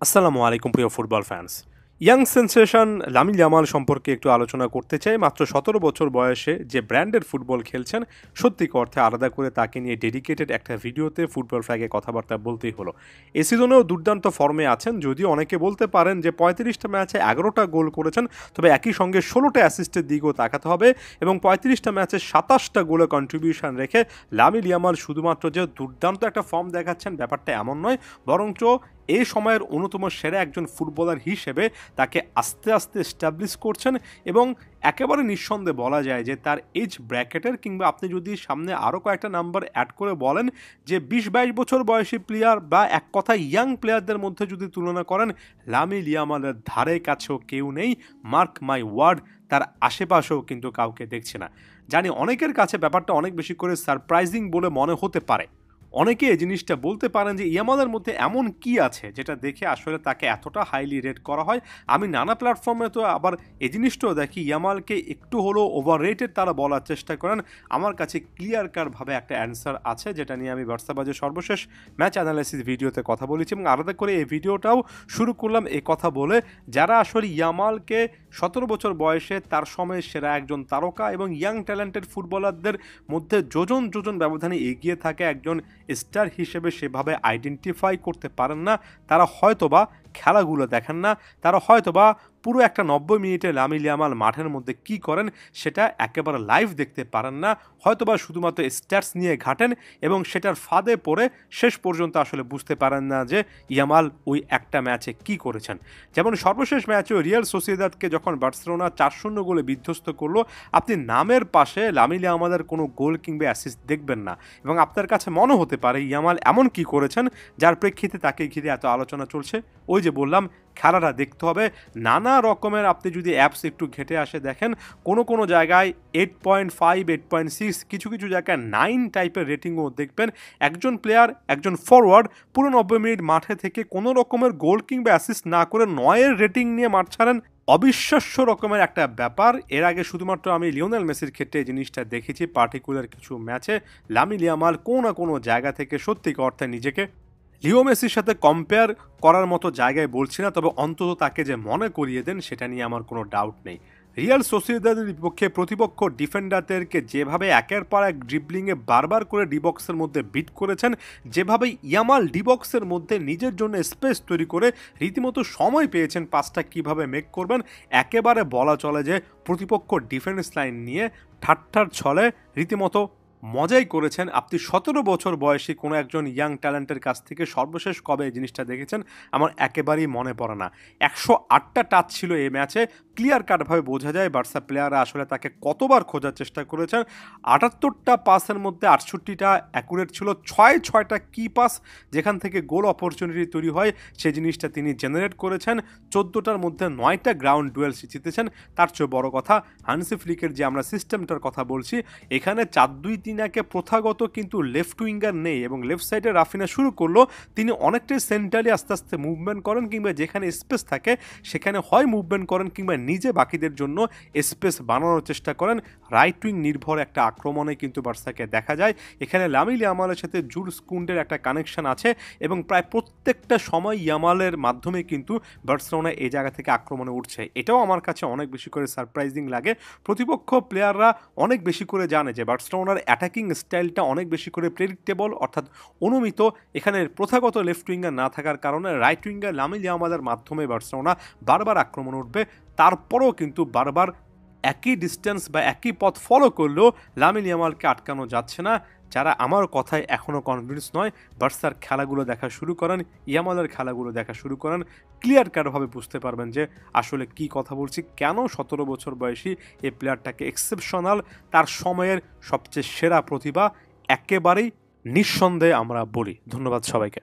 আসসালামু আলাইকুম প্রিয় football fans. Young sensation Lamine Yamal সম্পর্কে একটু আলোচনা করতে চাই। মাত্র ১৭ বছর বয়সে যে ব্র্যান্ডের ফুটবল খেলছেন, সত্যি অর্থে আলাদা করে তাকে নিয়ে ডেডিকেটেড একটা ভিডিওতে ফুটবল ফ্ল্যাগে কথাবার্তা বলতেই হলো। এ সিজনেও দুর্দান্ত ফর্মে আছেন, যদিও অনেকে বলতে পারেন যে ৩৫টা ম্যাচে ১১টা গোল করেছেন, তবে একই সঙ্গে ১৬টা অ্যাসিস্টের দিকেও তাকাতে হবে এবং ৩৫টা ম্যাচে ২৭টা গোলে কন্ট্রিবিউশন রেখে লামিন ইয়ামাল শুধুমাত্র যে দুর্দান্ত একটা ফর্ম দেখাচ্ছেন ব্যাপারটা এমন নয়, বরঞ্চ এই সময়ের অন্যতম সেরা একজন ফুটবলার হিসেবে তাকে আস্তে আস্তে এস্টাবলিশ করছেন এবং একেবারে নিঃসন্দেহে বলা যায় যে তার এজ ব্র্যাকেটের, কিংবা আপনি যদি সামনে আরও কয়েকটা নাম্বার অ্যাড করে বলেন যে ২০-২২ বছর বয়সী প্লেয়ার বা এক কথা ইয়াং প্লেয়ারদের মধ্যে যদি তুলনা করেন, লামিন ইয়ামালের ধারে কাছেও কেউ নেই। মার্ক মাই ওয়ার্ড, তার আশেপাশেও কিন্তু কাউকে দেখছে না। জানি অনেকের কাছে ব্যাপারটা অনেক বেশি করে সারপ্রাইজিং বলে মনে হতে পারে। অনেকে এই জিনিসটা বলতে পারেন যে ইয়ামালের মধ্যে এমন কি আছে যেটা দেখে আসলে তাকে এতটা হাইলি রেট করা হয়। আমি নানা প্ল্যাটফর্মে তো আবার এই জিনিসটাও দেখি, ইয়ামালকে একটু হলেও ওভার রেটেড তারা বলার চেষ্টা করেন। আমার কাছে ক্লিয়ার কারভাবে একটা অ্যান্সার আছে, যেটা নিয়ে আমি হোয়াটসঅ্যাপে সর্বশেষ ম্যাচ অ্যানালাইসিস ভিডিওতে কথা বলেছি এবং আলাদা করে এই ভিডিওটাও শুরু করলাম এই কথা বলে, যারা আসলে ইয়ামালকে ১৭ বছর বয়সে তার সময়ের সেরা একজন তারকা এবং ইয়াং ট্যালেন্টেড ফুটবলারদের মধ্যে যোজন যোজন ব্যবধানে এগিয়ে থাকে একজন স্টার হিসেবে সেভাবে আইডেন্টিফাই করতে পারেন না। তারা হয়তোবা খেলাগুলো দেখেন না, তারা হয়তোবা পুরো একটা ৯০ মিনিটে লামিন ইয়ামাল মাঠের মধ্যে কি করেন সেটা একেবারে লাইভ দেখতে পারেন না, হয়তোবা শুধুমাত্র স্ট্যাটস নিয়ে ঘাটেন এবং সেটার ফাঁদে পড়ে শেষ পর্যন্ত আসলে বুঝতে পারেন না যে ইয়ামাল ওই একটা ম্যাচে কি করেছেন। যেমন সর্বশেষ ম্যাচে রিয়াল সোসিয়েদাদকে যখন বার্সেলোনা ৪-০ গোলে বিধ্বস্ত করলো, আপনি নামের পাশে লামিন ইয়ামালের কোনো গোল কিংবা অ্যাসিস্ট দেখবেন না এবং আপনার কাছে মনে হতে পারে ইয়ামাল এমন কি করেছেন যার প্রেক্ষিতে তাকে ঘিরে এত আলোচনা চলছে। ওই যে বললাম, খেলাটা দেখতে হবে। নানা রকমের আপনি যদি অ্যাপস একটু ঘেটে আসে দেখেন, কোনো জায়গায় 8.5, 8.6, কিছু জায়গায় 9 টাইপের রেটিংও দেখবেন। একজন প্লেয়ার, একজন ফরওয়ার্ড পুরো ৯০ মিনিট মাঠে থেকে কোনো রকমের গোল কিংবা অ্যাসিস্ট না করে ৯-এর রেটিং নিয়ে মাঠ ছাড়েন, অবিশ্বাস্য রকমের একটা ব্যাপার। এর আগে শুধুমাত্র আমি লিওনেল মেসির ক্ষেত্রে এই জিনিসটা দেখেছি পার্টিকুলার কিছু ম্যাচে। লামিন ইয়ামাল কোনো জায়গা থেকে সত্যিকার অর্থে নিজেকে লিও মেসির সাথে কম্পেয়ার করার মতো জায়গায় বলছি না, তবে অন্তত তাকে যে মনে করিয়ে দেন সেটা নিয়ে আমার কোনো ডাউট নেই। রিয়াল সোসিয়েদাদের বিপক্ষে প্রতিপক্ষ ডিফেন্ডারদেরকে যেভাবে একের পর এক ড্রিবলিংয়ে বারবার করে ডিবক্সের মধ্যে বিট করেছেন, যেভাবে ইয়ামাল ডিবক্সের মধ্যে নিজের জন্য স্পেস তৈরি করে রীতিমতো সময় পেয়েছেন পাসটা কিভাবে মেক করবেন, একেবারে বলা চলে যে প্রতিপক্ষ ডিফেন্স লাইন নিয়ে ঠাট্টার ছলে রীতিমতো মজাই করেছেন। আপনি ১৭ বছর বয়সী কোনো একজন ইয়াং ট্যালেন্টের কাছ থেকে সর্বশেষ কবে এই জিনিসটা দেখেছেন আমার একেবারেই মনে পড়ে না। ১০৮টা টাচ ছিল এই ম্যাচে, ক্লিয়ার কাটভাবে বোঝা যায় বার্সা প্লেয়াররা আসলে তাকে কতবার খোঁজার চেষ্টা করেছেন। ৭৮টা পাসের মধ্যে ৬৮টা অ্যাকুরেট ছিল, ৬টা কি পাস যেখান থেকে গোল অপরচুনিটি তৈরি হয় সেই জিনিসটা তিনি জেনারেট করেছেন। ১৪টার মধ্যে ৯টা গ্রাউন্ড ডুয়েল জিতেছেন। তার চেয়ে বড় কথা, হানসি ফ্লিকের যে আমরা সিস্টেমটার কথা বলছি, এখানে ৪-২-৩-১-এ প্রথাগত কিন্তু লেফট উইঙ্গার নেই এবং লেফট সাইডে রাফিনা শুরু করলো, তিনি অনেকটাই সেন্ট্রালি আস্তে আস্তে মুভমেন্ট করেন কিংবা যেখানে স্পেস থাকে সেখানে হয় মুভমেন্ট করেন কিংবা নিজে বাকিদের জন্য স্পেস বানানোর চেষ্টা করেন। রাইট উইং নির্ভর একটা আক্রমণে কিন্তু বার্সাকে দেখা যায়। এখানে লামিন ইয়ামালের সাথে জুলস কুন্ডের একটা কানেকশন আছে এবং প্রায় প্রত্যেকটা সময় ইয়ামালের মাধ্যমে কিন্তু বার্সেলোনা এই জায়গা থেকে আক্রমণে উঠছে। এটাও আমার কাছে অনেক বেশি করে সারপ্রাইজিং লাগে। প্রতিপক্ষ প্লেয়াররা অনেক বেশি করে জানে যে বার্সেলোনার অ্যাটাকিং স্টাইলটা অনেক বেশি করে প্রেডিক্টেবল, অর্থাৎ অনুমিত। এখানে প্রথাগত লেফট উইঙ্গার না থাকার কারণে রাইট উইঙ্গার লামিন ইয়ামালের মাধ্যমে বার্সেলোনা বারবার আক্রমণ উঠবে। তারপরেও কিন্তু বারবার একই ডিস্টেন্স বা একই পথ ফলো করলেও লামিন ইয়ামালকে আটকানো যাচ্ছে না। যারা আমার কথায় এখনও কনভিন্স নয়, বার্সার খেলাগুলো দেখা শুরু করেন, ইয়ামালের খেলাগুলো দেখা শুরু করেন, ক্লিয়ার কাটভাবে বুঝতে পারবেন যে আসলে কি কথা বলছি, কেন ১৭ বছর বয়সী এই প্লেয়ারটাকে এক্সেপশনাল, তার সময়ের সবচেয়ে সেরা প্রতিভা একেবারেই নিঃসন্দেহে আমরা বলি। ধন্যবাদ সবাইকে।